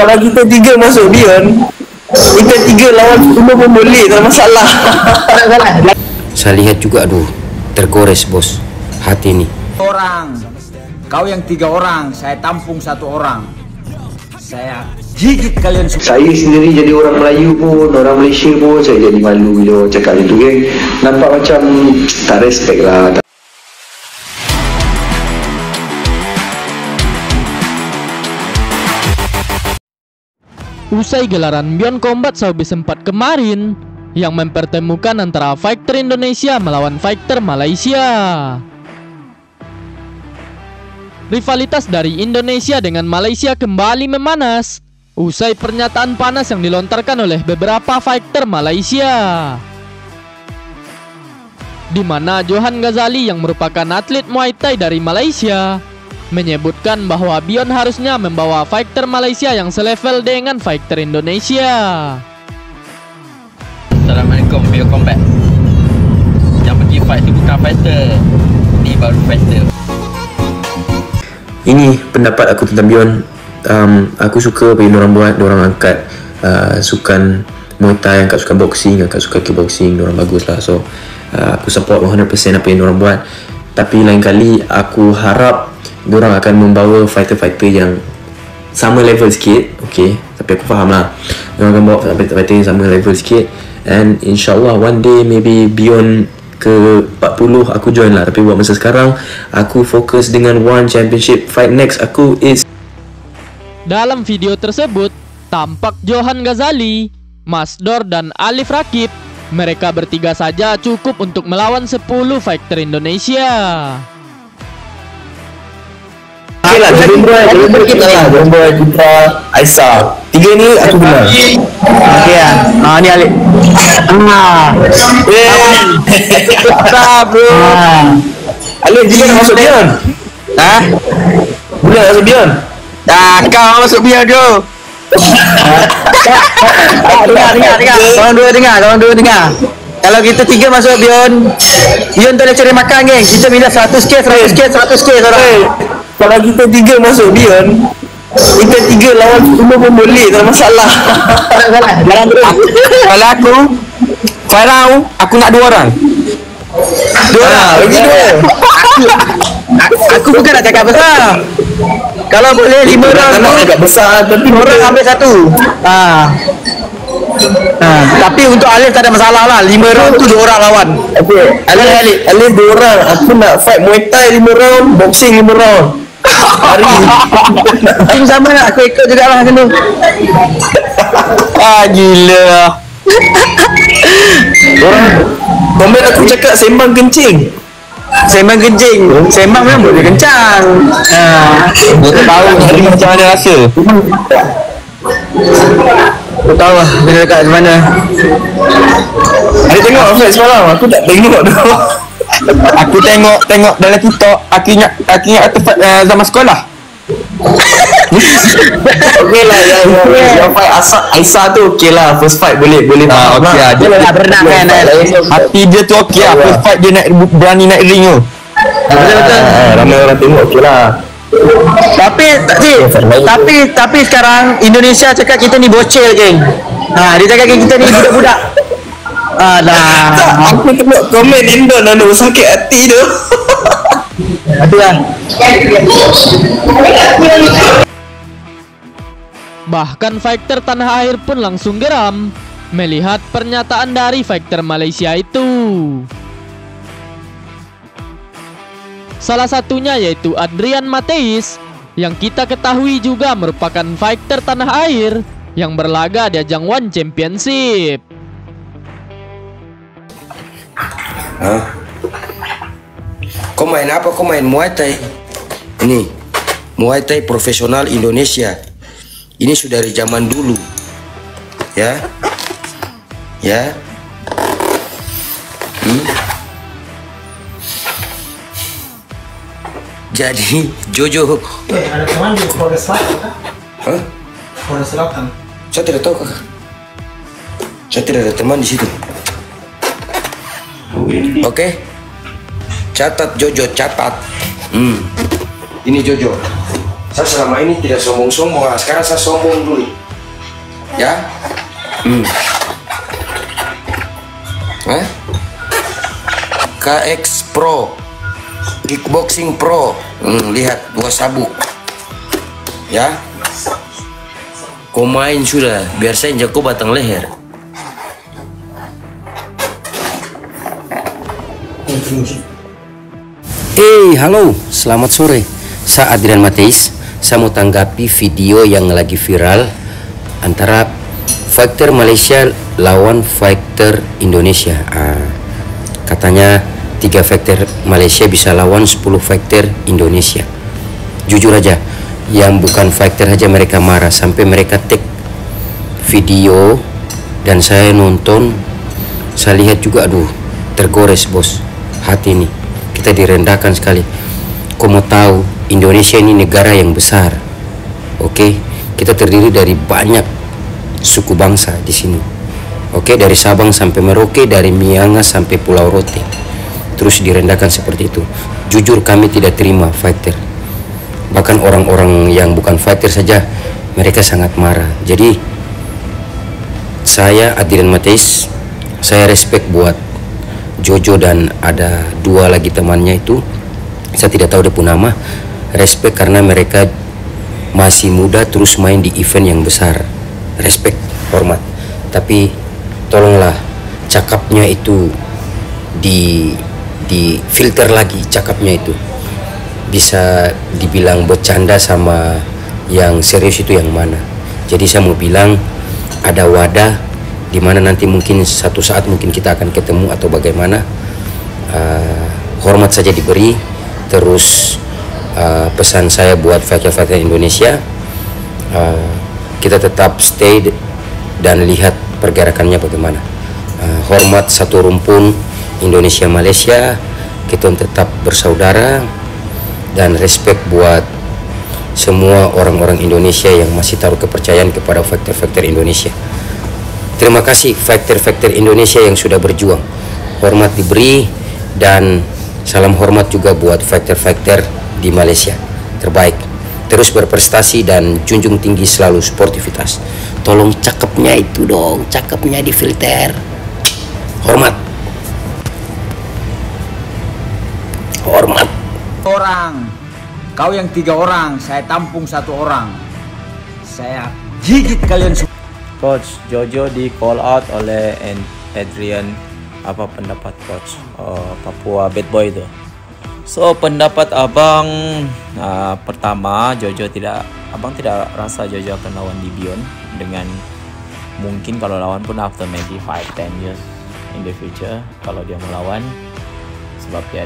Kalau kita tiga masuk Beyond, kita tiga lawan semua pun boleh, tak ada masalah. Saya lihat juga, aduh, tergores bos, hati ini. Orang, kau yang 3 orang, saya tampung 1 orang. Saya gigit kalian semua. Saya sendiri jadi orang Melayu pun, orang Malaysia pun, saya jadi malu bila cakap itu, geng. Nampak macam tak respect lah. Usai gelaran Beyond Combat Showbiz 4 kemarin yang mempertemukan antara fighter Indonesia melawan fighter Malaysia. Rivalitas dari Indonesia dengan Malaysia kembali memanas usai pernyataan panas yang dilontarkan oleh beberapa fighter Malaysia, di mana Johan Ghazali yang merupakan atlet Muay Thai dari Malaysia menyebutkan bahwa Beyond harusnya membawa fighter Malaysia yang selevel dengan fighter Indonesia. Assalamualaikum, Beyond Combat. Yang pergi fight tu bukan fighter, ni baru fighter. Ini pendapat aku tentang Beyond. Aku suka apa yang diorang buat. Diorang angkat sukan Muay Thai, angkat sukan boxing, angkat sukan kickboxing. Diorang bagus lah. So aku support 100% apa yang diorang buat. Tapi lain kali aku harap diorang akan membawa fighter-fighter yang sama level sikit. Okay, tapi aku faham lah diorang akan bawa fighter-fighter yang sama level sikit. And insyaAllah one day maybe Beyond ke 40 aku join lah. Tapi buat masa sekarang aku fokus dengan One Championship. Fight next aku is. Dalam video tersebut tampak Johan Ghazali, Masdor dan Alif Rakib. Mereka bertiga saja cukup untuk melawan 10 fighter Indonesia. Okey lah, jumpa kita lah. Jumpa kita Aisyah. 3 ni aku benar. Okey lah. Ni Alif. Tak bro. Alif juga nak masuk Beyond. Boleh masuk Beyond? Kau masuk Beyond tu. Dengar. Korang dua dengar. Kalau kita 3 masuk Beyond tak boleh cari makan, geng. Kita minta 100k orang. Kalau kita 3 masuk Beyond, kita 3 lawan semua pun boleh, tak ada masalah. Kalau aku nak 2 orang. 2 orang. Bagi 2. Aku bukan nak cakap besar. Kalau boleh 5 orang Tak nak agak besar, tapi orang ambil 1. Tapi untuk Alif tak ada masalah lah. 5 round tu 2 orang lawan. Okay, Alif 2 orang. Aku nak fight Muay Thai 5 round, boxing 5 round. Hari Tim sama lah, aku ikut juga lah macam tu. Gila. orang komen aku cakap sembang kencing. Sembang memang boleh kencang. Aku tahu hari macam mana rasa. Aku tahu lah dia dekat mana. Ada tengok fight semalam? Aku tak tengok tu. Aku tengok dalam TikTok. Aku ingat artefak zaman sekolah. Okey lah, yang fight Aisyah tu okey lah. First fight boleh faham Okey lah. Dia nak berenang kan. hati dia tu okey lah. First fight dia berani naik ring tu. Betul. Ramai orang tengok okey lah. Tapi sekarang Indonesia cakap kita ni bocil, geng. Dia cakap kita ni budak-budak. Aku tengok komen Indon anu sakit hati tu. Itulah. Bahkan fighter tanah air pun langsung geram melihat pernyataan dari fighter Malaysia itu. Salah satunya yaitu Adrian Mateis, yang kita ketahui juga merupakan fighter tanah air yang berlaga di ajang One Championship. Kau main apa? Kau main Muay Thai. Ini Muay Thai profesional Indonesia. Ini sudah dari zaman dulu. Ya. Jadi Jojo. Ada teman di Polres Selatan kan? Polres Selatan. Saya tidak tahu kakak. Saya tidak ada teman di situ. Oke. Catat Jojo, catat. Ini Jojo. Saya selama ini tidak sombong-sombong, sekarang saya sombong dulu. Ya? KX Pro, Kickboxing Pro. Lihat 2 sabuk. Ya? Kau main sudah, biar saya jago batang leher. Halo, selamat sore. Saya Adrian Mateis. Saya mau tanggapi video yang lagi viral antara fighter Malaysia lawan fighter Indonesia. Katanya 3 fighter Malaysia bisa lawan 10 fighter Indonesia. Jujur aja, yang bukan fighter aja mereka marah, sampai mereka take video dan saya nonton, saya lihat juga, aduh, tergores bos, hati ini, kita direndahkan sekali. Kau mau tahu, Indonesia ini negara yang besar, oke? Kita terdiri dari banyak suku bangsa di sini, oke? Dari Sabang sampai Merauke, dari Miangas sampai Pulau Rote, terus direndahkan seperti itu. Jujur kami tidak terima fighter. Bahkan orang-orang yang bukan fighter saja mereka sangat marah. Jadi saya Adrian Mateis, saya respect buat Jojo dan ada 2 lagi temannya itu, saya tidak tahu dia pun nama. Respect karena mereka masih muda terus main di event yang besar. Respect, hormat. Tapi tolonglah cakapnya itu di filter lagi, cakapnya itu. Bisa dibilang bercanda sama yang serius itu yang mana. Jadi saya mau bilang ada wadah di mana nanti mungkin satu saat mungkin kita akan ketemu atau bagaimana. Hormat saja diberi. Terus pesan saya buat fighter-fighter Indonesia, kita tetap stay dan lihat pergerakannya bagaimana. Hormat satu rumpun Indonesia Malaysia, kita tetap bersaudara. Dan respect buat semua orang-orang Indonesia yang masih taruh kepercayaan kepada fighter-fighter Indonesia. Terima kasih fighter-fighter Indonesia yang sudah berjuang. Hormat diberi dan salam hormat juga buat fighter-fighter di Malaysia. Terbaik. Terus berprestasi dan junjung tinggi selalu sportivitas. Tolong cakepnya itu dong, cakepnya di filter. Hormat. Hormat. Orang, kau yang 3 orang, saya tampung 1 orang. Saya gigit kalian semua. Coach Jojo di call out oleh Adrian. Apa pendapat coach Papua Bad Boy itu? So pendapat abang, pertama abang tidak rasa Jojo akan lawan Dibion. Dengan mungkin kalau lawan pun after maybe 5-10 years in the future kalau dia melawan, sebab dia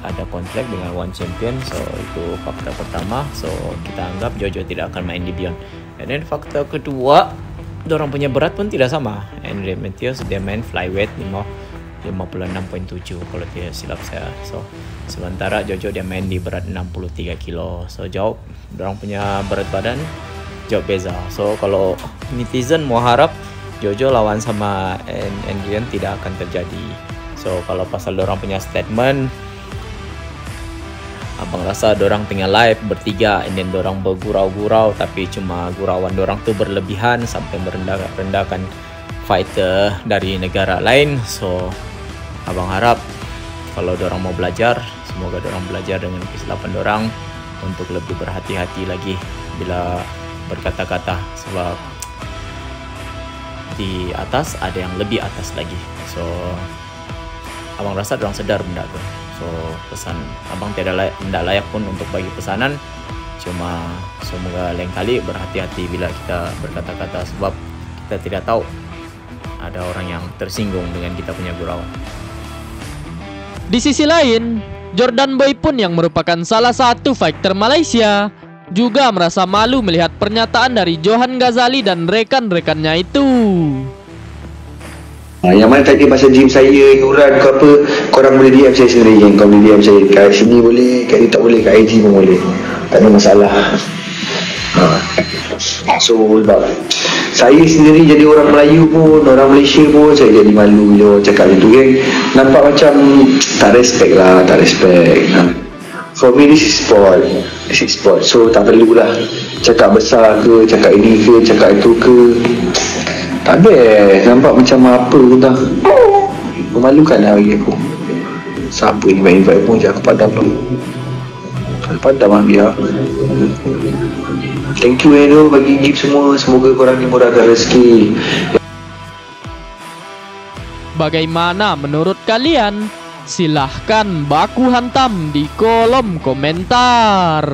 ada kontrak dengan One Champion. So itu fakta pertama. So kita anggap Jojo tidak akan main di Beyond. And then fakta kedua, dorang punya berat pun tidak sama. Andre Matthews dia main flyweight 56.7 kalau tidak silap saya. So sementara Jojo dia main di berat 63 kilo. So jauh dorang punya berat badan jauh beza. So kalau netizen mau harap Jojo lawan sama Adrian tidak akan terjadi. So kalau pasal dorang punya statement, abang rasa dorang tengah live bertiga, and then dorang bergurau-gurau, tapi cuma gurauan dorang tuh berlebihan sampai merendahkan fighter dari negara lain. So abang harap kalau dorang mau belajar, semoga dorang belajar dengan kesilapan dorang untuk lebih berhati-hati lagi bila berkata-kata, sebab di atas ada yang lebih atas lagi. So abang rasa dorang sedar benda tu. So pesan abang tidak layak pun untuk bagi pesanan. Cuma semoga lain kali berhati-hati bila kita berkata-kata, sebab kita tidak tahu ada orang yang tersinggung dengan kita punya gurauan. Di sisi lain, Jordan Boy pun yang merupakan salah satu fighter Malaysia juga merasa malu melihat pernyataan dari Johan Ghazali dan rekan-rekannya itu. Yang mana tadi pasal gym saya, iuran ke apa, korang boleh DM saya sendiri. Yang kau boleh DM saya kat sini boleh, kat ni tak boleh, kat IG pun boleh, tak ada masalah. So sebab saya sendiri jadi orang Melayu pun, orang Malaysia pun, saya jadi malu bila cakap itu, kan. Nampak macam tak respect lah, tak respect. For me this is sport. This is sport. So tak perlulah cakap besar ke, cakap ini ke, cakap itu ke. Tak best. Nampak macam apa pun dah. Memalukan lah bagi aku. Siapa ni invite pun je aku padam lah. Kalau padam lah biar. Thank you Hero bagi gift semua. Semoga korang dimurahkan rezeki. Bagaimana menurut kalian? Silahkan baku hantam di kolom komentar.